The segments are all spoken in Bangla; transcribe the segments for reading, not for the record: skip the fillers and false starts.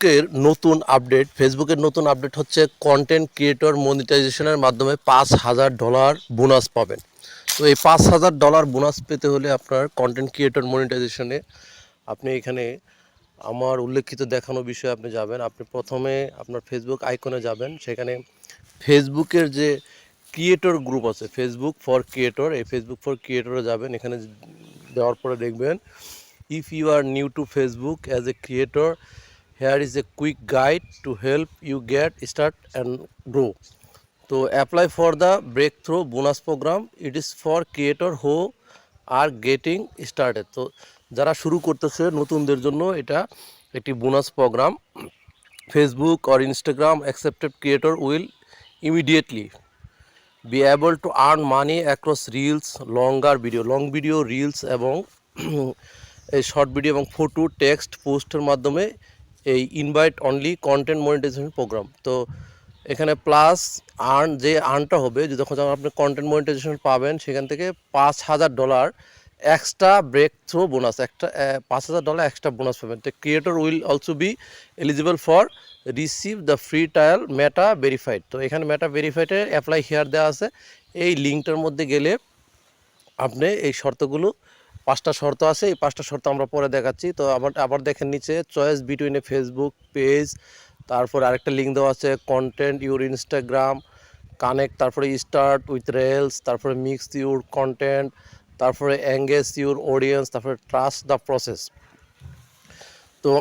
ফেসবুকের নতুন আপডেট হচ্ছে কন্টেন্ট ক্রিয়েটর মনিটাইজেশনের মাধ্যমে $5,000 বোনাস পাবেন। তো এই $5,000 বোনাস পেতে হলে আপনার কন্টেন্ট ক্রিয়েটর মনিটাইজেশনে আপনি এখানে আমার উল্লেখিত দেখানো বিষয়ে আপনি যাবেন। আপনি প্রথমে আপনার ফেসবুক আইকনে যাবেন, সেখানে ফেসবুকের যে ক্রিয়েটর গ্রুপ আছে ফেসবুক ফর ক্রিয়েটর, এই ফেসবুক ফর ক্রিয়েটরে যাবেন। এখানে দেওয়ার পরে দেখবেন if you are new to Facebook as a creator, here is a quick guide to help you get start and grow. So apply for the breakthrough bonus program. It is for creator who are getting started. তো যারা শুরু করতেছে নতুনদের জন্য এটা একটি bonus program. Facebook or Instagram accepted creator will immediately be able to earn money across reels, long video reels এবং এই শর্ট ভিডিও এবং ফটো টেক্সট পোস্টের মাধ্যমে এই invite only content monetization program. তো এখানে প্লাস আর্নটা হবে যখন আপনি কন্টেন্ট মনিটাইজেশন পাবেন, সেখান থেকে $5,000 এক্সট্রা ব্রেক থ্রু বোনাস, একটা $5,000 এক্সট্রা বোনাস পাবেন। তো creator will also be eligible for receive the free trial meta verified. তো এখানে মেটা ভেরিফাইডে অ্যাপ্লাই হিয়ার দেওয়া আছে। এই লিঙ্কটার মধ্যে গেলে আপনি এই শর্তগুলো 5টা শর্ত আছে, এই 5টা শর্ত আমরা পরে দেখাচ্ছি। তো আবার দেখেন নিচে চয়েস বিটুইন এ ফেসবুক পেজ, তারপর আরেকটা লিঙ্ক দেওয়া আছে কন্টেন্ট ইউর ইনস্টাগ্রাম কানেক্ট, তারপরে স্টার্ট উইথ রেলস, তারপরে মিক্স ইউর কন্টেন্ট, তারপরে এঙ্গেজ ইউর অডিয়েন্স, তারপরে ট্রাস্ট দ্য প্রসেস। তো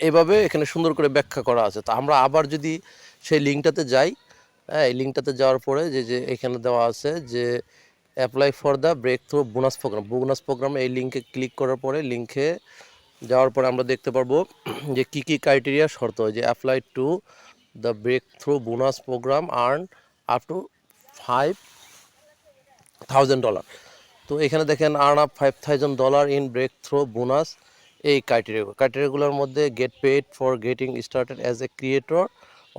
এভাবে এখানে সুন্দর করে ব্যাখ্যা করা আছে। তো আমরা আবার যদি সেই লিঙ্কটাতে যাই, হ্যাঁ, এই লিঙ্কটাতে যাওয়ার পরে যে এখানে দেওয়া আছে যে apply for the breakthrough bonus প্রোগ্রামে এই লিঙ্কে ক্লিক করার পরে লিঙ্কে যাওয়ার পরে আমরা দেখতে পারবো যে কী কী ক্রাইটেরিয়া শর্ত হয়, যে apply to the breakthrough bonus program earn up to $5,000। তো এখানে দেখেন earn up $5,000 in breakthrough bonus. এই ক্রাইটেরিয়াগুলোর মধ্যে get paid for getting started as a creator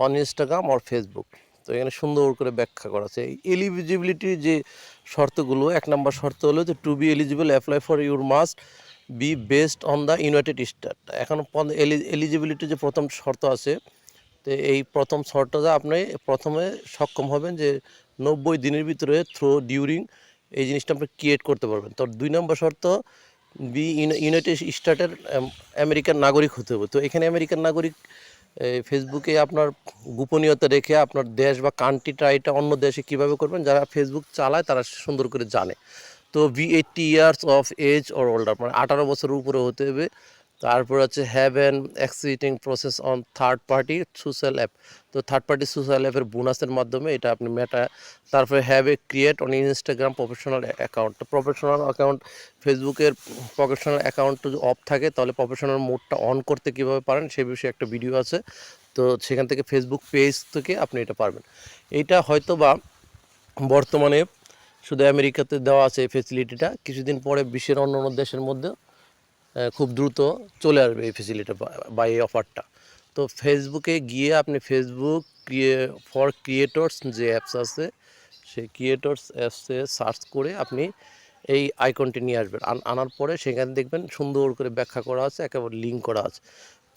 on Instagram or Facebook. তো এখানে সুন্দর করে ব্যাখ্যা করা আছে। এই এলিজিবিলিটির যে শর্তগুলো, 1 নম্বর শর্ত হলো যে to be eligible apply for your must be based on the United State. এখন এলিজিবিলিটি যে প্রথম শর্ত আছে, তো এই প্রথম শর্তটা আপনি প্রথমে সক্ষম হবেন যে 90 দিনের ভিতরে ডিউরিং এই জিনিসটা আপনি ক্রিয়েট করতে পারবেন। তো 2 নম্বর শর্ত ইউনাইটেড স্টেটের আমেরিকান নাগরিক হতে হবে। তো এখানে আমেরিকান নাগরিক ফেসবুকে আপনার গোপনীয়তা রেখে আপনার দেশ বা কান্ট্রিটা এটা অন্য দেশে কীভাবে করবেন, যারা ফেসবুক চালায় তারা সুন্দর করে জানে। তো 80 years of age or older, মানে 18 বছরের উপরে হতে হবে। তারপর হচ্ছে have an exciting process on third party social app. তো থার্ড পার্টি সোশ্যাল অ্যাপের বোনাসের মাধ্যমে এটা আপনি মেটা। তারপরে have a create on Instagram professional account. তো প্রফেশনাল অ্যাকাউন্ট, ফেসবুকের প্রফেশনাল অ্যাকাউন্ট যদি অফ থাকে তাহলে প্রফেশনাল মোডটা অন করতে কীভাবে পারেন সে বিষয়ে একটা ভিডিও আছে। তো সেখান থেকে ফেসবুক পেজ থেকে আপনি এটা পারবেন। এইটা হয়তো বা বর্তমানে শুধু আমেরিকাতে দেওয়া আছে এই ফেসিলিটিটা, কিছুদিন পরে বিশ্বের অন্য অন্য দেশের মধ্যে খুব দ্রুত চলে আসবে এই ফেসিলিটি বা এই অফারটা। তো ফেসবুকে গিয়ে আপনি ফেসবুক ফর ক্রিয়েটরস যে অ্যাপস আছে সেই ক্রিয়েটরস অ্যাপসে সার্চ করে আপনি এই আইকনটি নিয়ে আসবেন। আনার পরে সেখানে দেখবেন সুন্দর করে ব্যাখ্যা করা আছে, একেবারে লিঙ্ক করা আছে।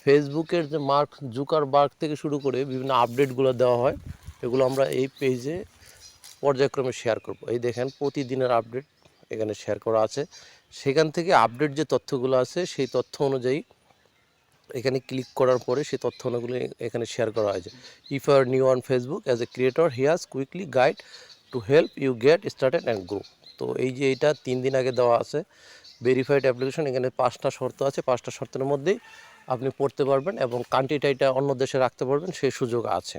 ফেসবুকের যে মার্ক জুকারবার্গ থেকে শুরু করে বিভিন্ন আপডেটগুলো দেওয়া হয়, এগুলো আমরা এই পেজে পর্যায়ক্রমে শেয়ার করব। এই দেখেন প্রতিদিনের আপডেট এখানে শেয়ার করা আছে। সেখান থেকে আপডেট যে তথ্যগুলো আছে সেই তথ্য অনুযায়ী এখানে ক্লিক করার পরে সেই তথ্য অনুযায়ী এখানে শেয়ার করা হয়েছে। If you are new on Facebook as a creator here's quickly guide to help you get started and grow. তো এই যে এটা 3 দিন আগে দেওয়া আছে ভেরিফাইড অ্যাপ্লিকেশন, এখানে 5টা শর্ত আছে, 5টা শর্তের মধ্যেই আপনি পড়তে পারবেন এবং কান্ট্রিটা এটা অন্য দেশে রাখতে পারবেন সেই সুযোগ আছে।